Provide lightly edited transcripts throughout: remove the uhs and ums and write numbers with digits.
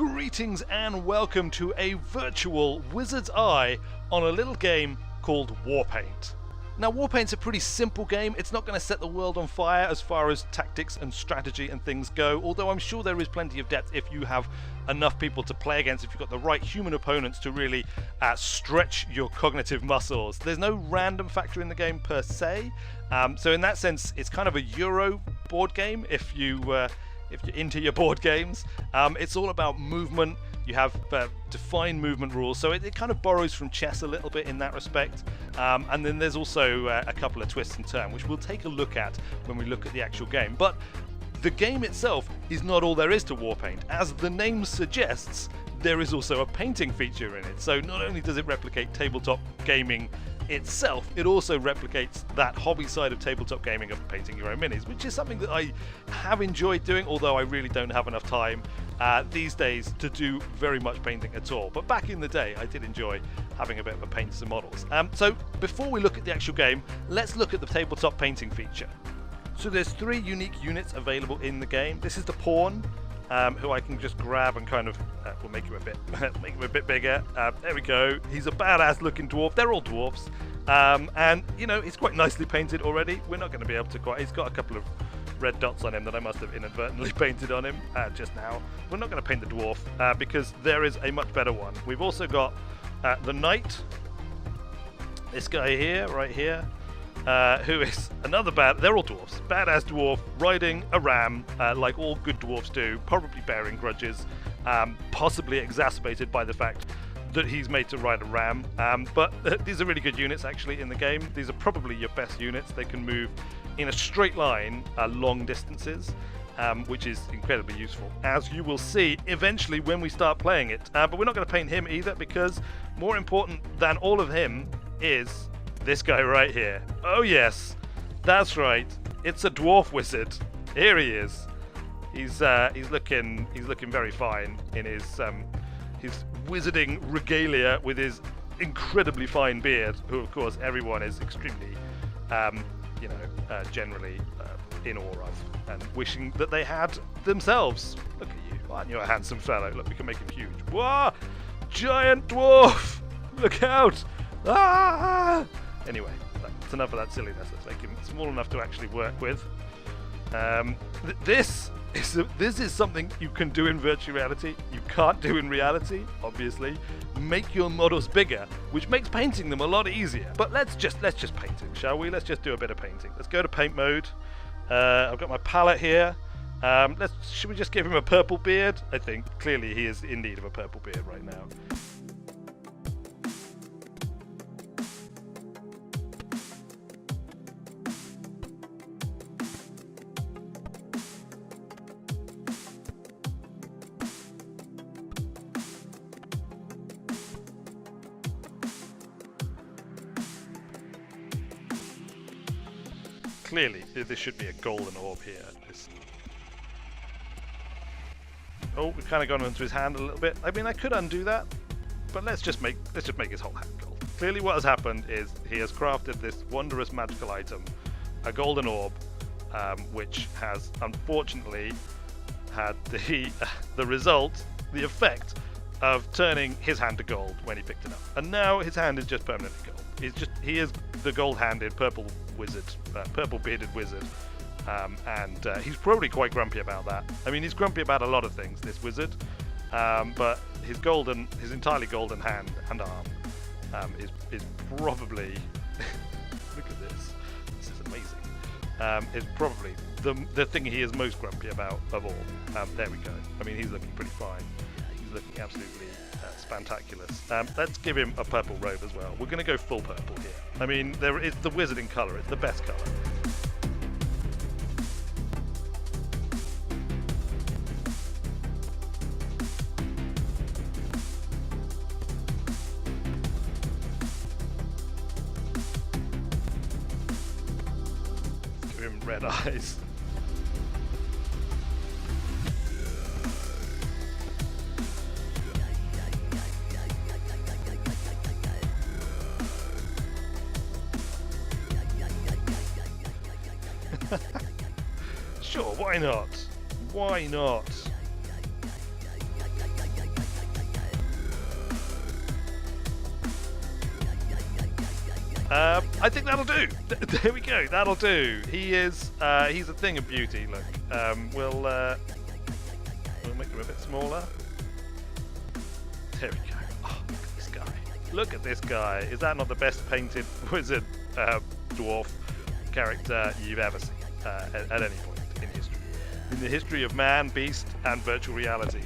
Greetings and welcome to a virtual wizard's eye on a little game called Warpaint. Now, Warpaint's a pretty simple game. It's not going to set the world on fire as far as tactics and strategy and things go, although I'm sure there is plenty of depth if you have enough people to play against, if you've got the right human opponents to really stretch your cognitive muscles. There's no random factor in the game per se, so in that sense it's kind of a Euro board game if you're into your board games. It's all about movement. You have defined movement rules, so it kind of borrows from chess a little bit in that respect. And then there's also a couple of twists and turns, which we'll take a look at when we look at the actual game. But the game itself is not all there is to Warpaint. As the name suggests, there is also a painting feature in it. So not only does it replicate tabletop gaming itself, it also replicates that hobby side of tabletop gaming of painting your own minis, which is something that I have enjoyed doing, although I really don't have enough time these days to do very much painting at all. But back in the day, I did enjoy having a bit of a paint some models. So before we look at the actual game, let's look at the tabletop painting feature. So there's 3 unique units available in the game. This is the pawn, who I can just grab and kind of we'll make him a bit bigger. There we go. He's a badass looking dwarf. They're all dwarfs, and you know, he's quite nicely painted already. We're not going to be able to quite. He's got a couple of red dots on him that I must have inadvertently painted on him just now. We're not going to paint the dwarf because there is a much better one. We've also got the knight. This guy here, right here. Who is another they're all dwarfs, badass dwarf riding a ram like all good dwarfs do, probably bearing grudges, possibly exacerbated by the fact that he's made to ride a ram, but these are really good units actually in the game. These are probably your best units. They can move in a straight line long distances, which is incredibly useful, as you will see eventually when we start playing it. But we're not going to paint him either, because more important than all of him is this guy right here. Oh yes, that's right. It's a dwarf wizard. Here he is. He's looking very fine in his wizarding regalia with his incredibly fine beard. Who of course everyone is extremely, generally in awe of and wishing that they had themselves. Look at you, aren't you a handsome fellow? Look, we can make him huge. Whoa, giant dwarf! Look out! Ah! Anyway, that's enough of that silliness. Let's make him small enough to actually work with. This is something you can do in virtual reality. You can't do in reality, obviously. Make your models bigger, which makes painting them a lot easier. But let's just paint him, shall we? Let's just do a bit of painting. Let's go to paint mode. I've got my palette here. Should we just give him a purple beard? I think clearly he is in need of a purple beard right now. Clearly, there should be a golden orb here. Oh, we've kind of gone into his hand a little bit. I mean, I could undo that, but let's just make his whole hand gold. Clearly, what has happened is he has crafted this wondrous magical item, a golden orb, which has unfortunately had the result, the effect of turning his hand to gold when he picked it up, and now his hand is just permanently gold. He is the gold-handed purple wizard, purple-bearded wizard, and he's probably quite grumpy about that. I mean, he's grumpy about a lot of things, this wizard, but his entirely golden hand and arm is probably look at this. This is amazing. Is probably the thing he is most grumpy about of all. There we go. I mean, he's looking pretty fine. He's looking absolutely spantaculous. Let's give him a purple robe as well. We're going to go full purple here. I mean, it's the wizarding colour. It's the best colour. Give him red eyes. Sure, why not? Why not? I think that'll do. There we go. That'll do. He's a thing of beauty. Look, we'll make him a bit smaller. There we go. Oh, look at this guy. Look at this guy. Is that not the best painted wizard dwarf character you've ever seen at any point in history? In the history of man, beast, and virtual reality.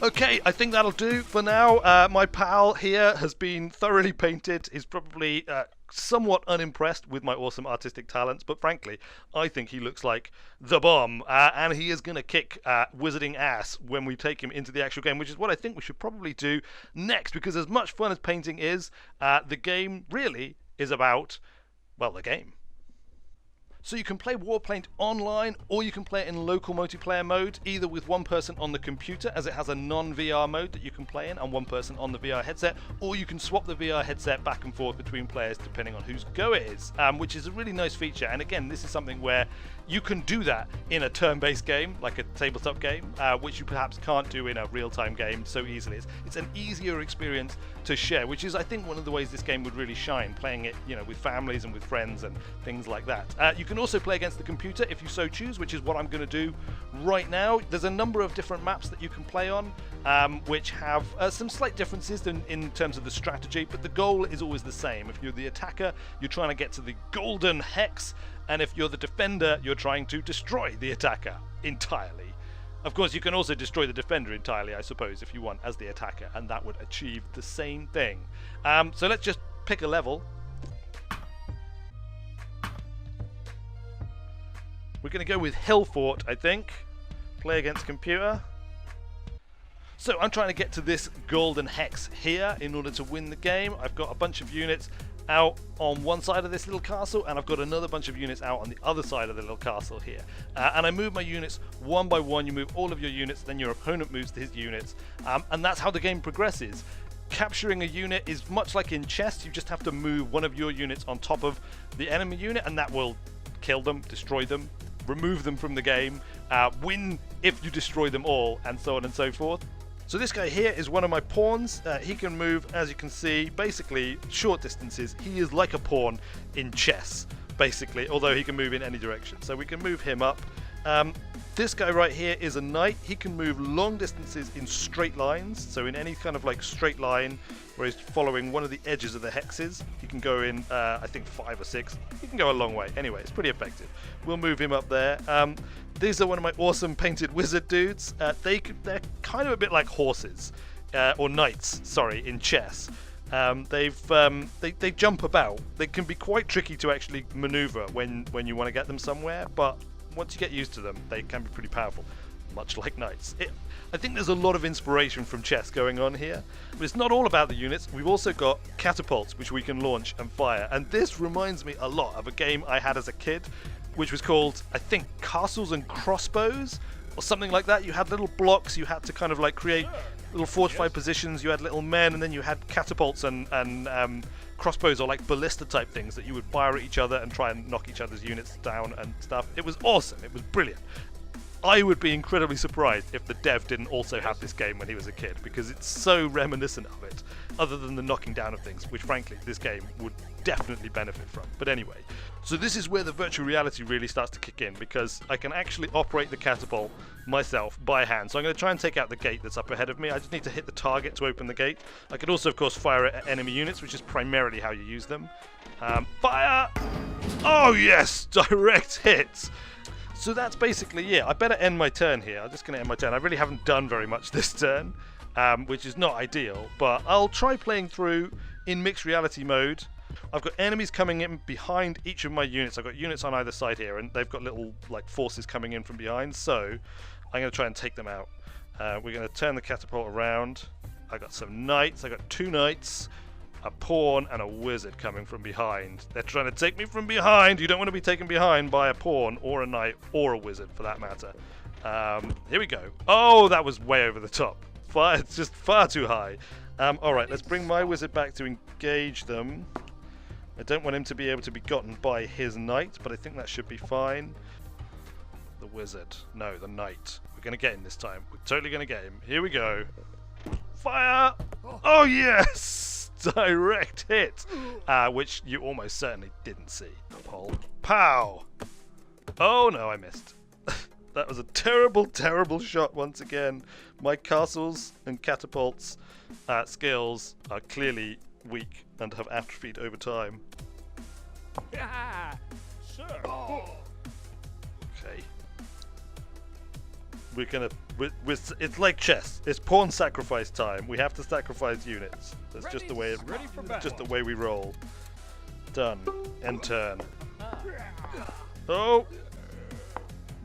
Okay, I think that'll do for now. My pal here has been thoroughly painted. He's probably somewhat unimpressed with my awesome artistic talents, but frankly, I think he looks like the bomb, and he is going to kick wizarding ass when we take him into the actual game, which is what I think we should probably do next, because as much fun as painting is, the game really is about, well, the game. So you can play Warpaint online, or you can play it in local multiplayer mode, either with one person on the computer, as it has a non-VR mode that you can play in, and one person on the VR headset, or you can swap the VR headset back and forth between players depending on whose go it is, which is a really nice feature. And again, this is something where you can do that in a turn-based game, like a tabletop game, which you perhaps can't do in a real-time game so easily. It's an easier experience to share, which is, I think, one of the ways this game would really shine, playing it, you know, with families and with friends and things like that. You can also play against the computer if you so choose, which is what I'm going to do right now. There's a number of different maps that you can play on, which have some slight differences in terms of the strategy, but the goal is always the same. If you're the attacker, you're trying to get to the golden hex, and if you're the defender, you're trying to destroy the attacker entirely. Of course, you can also destroy the defender entirely, I suppose, if you want, as the attacker, and that would achieve the same thing. So let's just pick a level. We're going to go with Hill Fort, I think. Play against computer. So I'm trying to get to this golden hex here in order to win the game. I've got a bunch of units out on one side of this little castle, and I've got another bunch of units out on the other side of the little castle here. And I move my units one by one. You move all of your units, then your opponent moves his units, and that's how the game progresses. Capturing a unit is much like in chess. You just have to move one of your units on top of the enemy unit, and that will kill them, destroy them, remove them from the game, win if you destroy them all, and so on and so forth. So this guy here is one of my pawns. He can move, as you can see, basically short distances. He is like a pawn in chess, basically, although he can move in any direction. So we can move him up. This guy right here is a knight. He can move long distances in straight lines, so in any kind of like straight line where he's following one of the edges of the hexes. He can go in, I think 5 or 6. He can go a long way. Anyway, it's pretty effective. We'll move him up there. These are one of my awesome painted wizard dudes. They're kind of a bit like horses, or knights, sorry, in chess. They jump about. They can be quite tricky to actually maneuver when you want to get them somewhere, but once you get used to them, they can be pretty powerful, much like knights. I think there's a lot of inspiration from chess going on here, but it's not all about the units. We've also got catapults, which we can launch and fire, and this reminds me a lot of a game I had as a kid, which was called, I think, Castles and Crossbows, or something like that. You had little blocks, you had to kind of like create little fortified positions, you had little men, and then you had catapults and crossbows, or like ballista type things that you would fire at each other and try and knock each other's units down and stuff. It was awesome, it was brilliant. I would be incredibly surprised if the dev didn't also have this game when he was a kid, because it's so reminiscent of it, other than the knocking down of things, which frankly this game would definitely benefit from. But anyway, so this is where the virtual reality really starts to kick in, because I can actually operate the catapult myself by hand. So I'm going to try and take out the gate that's up ahead of me. I just need to hit the target to open the gate. I could also, of course, fire it at enemy units, which is primarily how you use them. Fire! Oh yes! Direct hits! So that's basically it. I better end my turn here. I'm just going to end my turn. I really haven't done very much this turn, which is not ideal, but I'll try playing through in mixed reality mode. I've got enemies coming in behind each of my units. I've got units on either side here, and they've got little like forces coming in from behind, so I'm going to try and take them out. We're going to turn the catapult around. I've got some knights. I've got 2 knights, a pawn, and a wizard coming from behind. They're trying to take me from behind. You don't want to be taken behind by a pawn or a knight or a wizard for that matter. Here we go. Oh, that was way over the top. It's just far too high. Alright, let's bring my wizard back to engage them. I don't want him to be able to be gotten by his knight, but I think that should be fine. The wizard. No, the knight. We're going to get him this time. We're totally going to get him. Here we go. Fire! Oh, yes! direct hit, which you almost certainly didn't see. Hold. Pow! Oh no, I missed. That was a terrible, terrible shot once again. My castles and catapults skills are clearly weak and have atrophied over time. Yeah, sure. Okay. We're gonna. It's like chess. It's pawn sacrifice time. We have to sacrifice units. That's just the way. Just the way we roll. Done. End turn. Oh.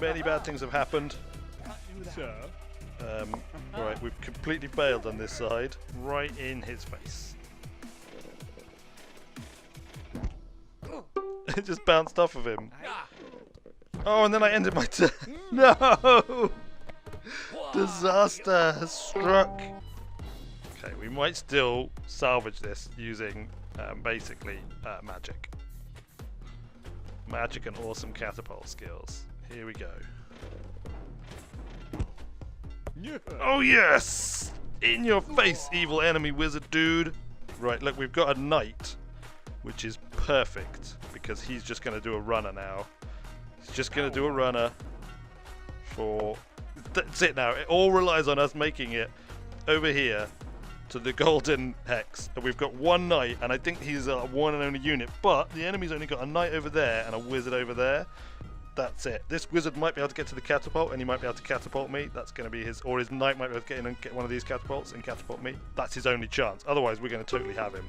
Many bad things have happened. Right, we've completely failed on this side. Right in his face. It just bounced off of him. Oh, and then I ended my turn. No! Disaster has struck. Okay, we might still salvage this using basically magic. Magic and awesome catapult skills. Here we go. Oh yes! In your face, evil enemy wizard dude. Right, look, we've got a knight, which is perfect because he's just going to do a runner now. He's just going to do a runner for... That's it now. It all relies on us making it over here to the golden hex. And we've got one knight, and I think he's a one and only unit, but the enemy's only got a knight over there and a wizard over there. That's it. This wizard might be able to get to the catapult, and he might be able to catapult me. That's going to be his... Or his knight might be able to get in and get one of these catapults and catapult me. That's his only chance. Otherwise, we're going to totally have him.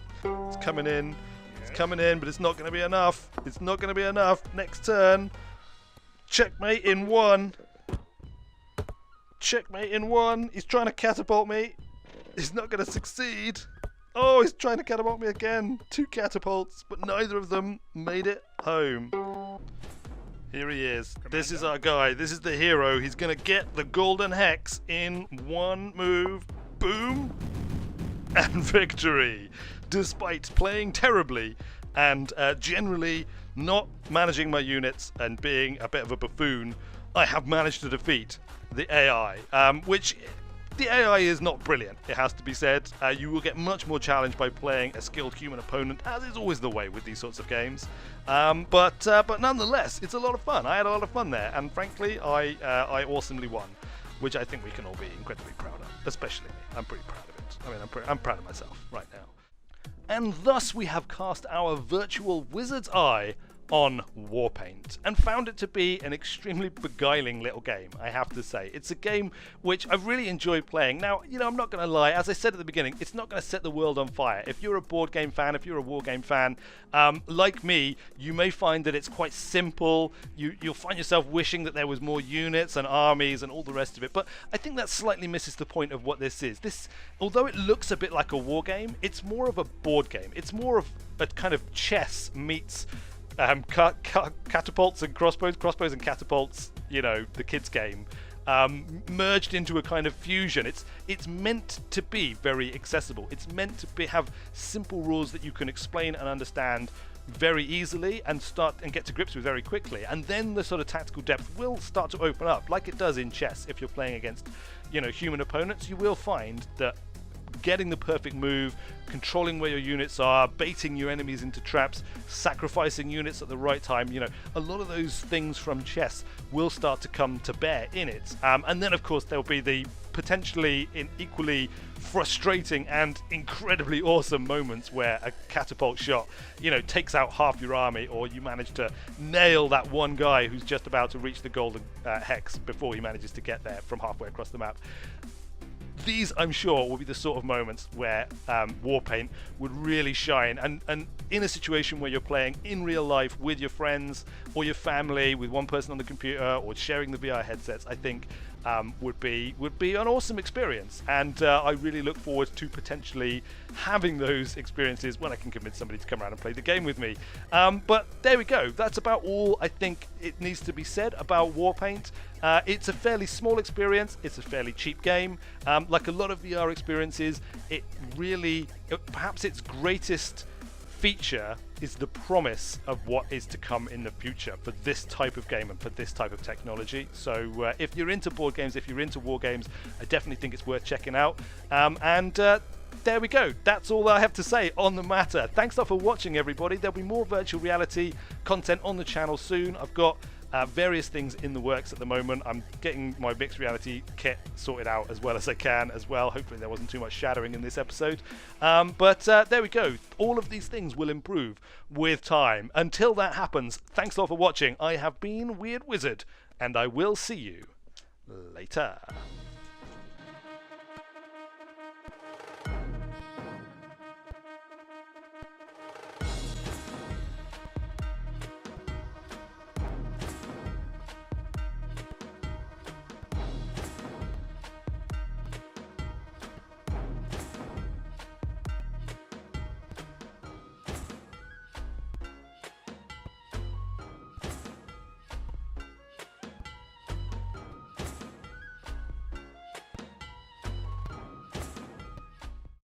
It's coming in. It's coming in, but it's not going to be enough. It's not going to be enough. Next turn. Checkmate in one. Checkmate in one. He's trying to catapult me. He's not going to succeed. Oh, he's trying to catapult me again. 2 catapults, but neither of them made it home. Here he is. This is our guy. This is the hero. He's going to get the golden hex in one move. Boom. And victory. Despite playing terribly and generally not managing my units and being a bit of a buffoon, I have managed to defeat the AI, which... The AI is not brilliant, it has to be said. You will get much more challenged by playing a skilled human opponent, as is always the way with these sorts of games. But nonetheless, it's a lot of fun. I had a lot of fun there, and frankly, I awesomely won, which I think we can all be incredibly proud of, especially me. I'm pretty proud of it. I mean, I'm proud of myself right now. And thus we have cast our virtual wizard's eye on Warpaint and found it to be an extremely beguiling little game, I have to say. It's a game which I've really enjoyed playing. Now, you know, I'm not going to lie, as I said at the beginning, it's not going to set the world on fire. If you're a board game fan, if you're a wargame fan, like me, you may find that it's quite simple. You'll find yourself wishing that there was more units and armies and all the rest of it, but I think that slightly misses the point of what this is. This, although it looks a bit like a wargame, it's more of a board game. It's more of a kind of chess meets catapults and crossbows and catapults, you know, the kids game, merged into a kind of fusion. It's meant to be very accessible. It's meant to have simple rules that you can explain and understand very easily and get to grips with very quickly, and then the sort of tactical depth will start to open up, like it does in chess. If you're playing against, you know, human opponents, you will find that getting the perfect move, controlling where your units are, baiting your enemies into traps, sacrificing units at the right time, you know, a lot of those things from chess will start to come to bear in it. And then, of course, there'll be the potentially equally frustrating and incredibly awesome moments where a catapult shot, you know, takes out half your army, or you manage to nail that one guy who's just about to reach the golden hex before he manages to get there from halfway across the map. These, I'm sure, will be the sort of moments where Warpaint would really shine. And in a situation where you're playing in real life with your friends or your family, with one person on the computer, or sharing the VR headsets, I think would be an awesome experience. And I really look forward to potentially having those experiences when I can convince somebody to come around and play the game with me. But there we go. That's about all I think it needs to be said about Warpaint. It's a fairly small experience. It's a fairly cheap game. Like a lot of VR experiences, it really, perhaps its greatest feature is the promise of what is to come in the future for this type of game and for this type of technology. So if you're into board games, if you're into war games, I definitely think it's worth checking out. there we go. That's all I have to say on the matter. Thanks a lot for watching, everybody. There'll be more virtual reality content on the channel soon. I've got various things in the works at the moment. I'm getting my mixed reality kit sorted out as well as I can as well. Hopefully there wasn't too much shattering in this episode. But there we go. All of these things will improve with time. Until that happens, thanks a lot for watching. I have been Weird Wizard, and I will see you later.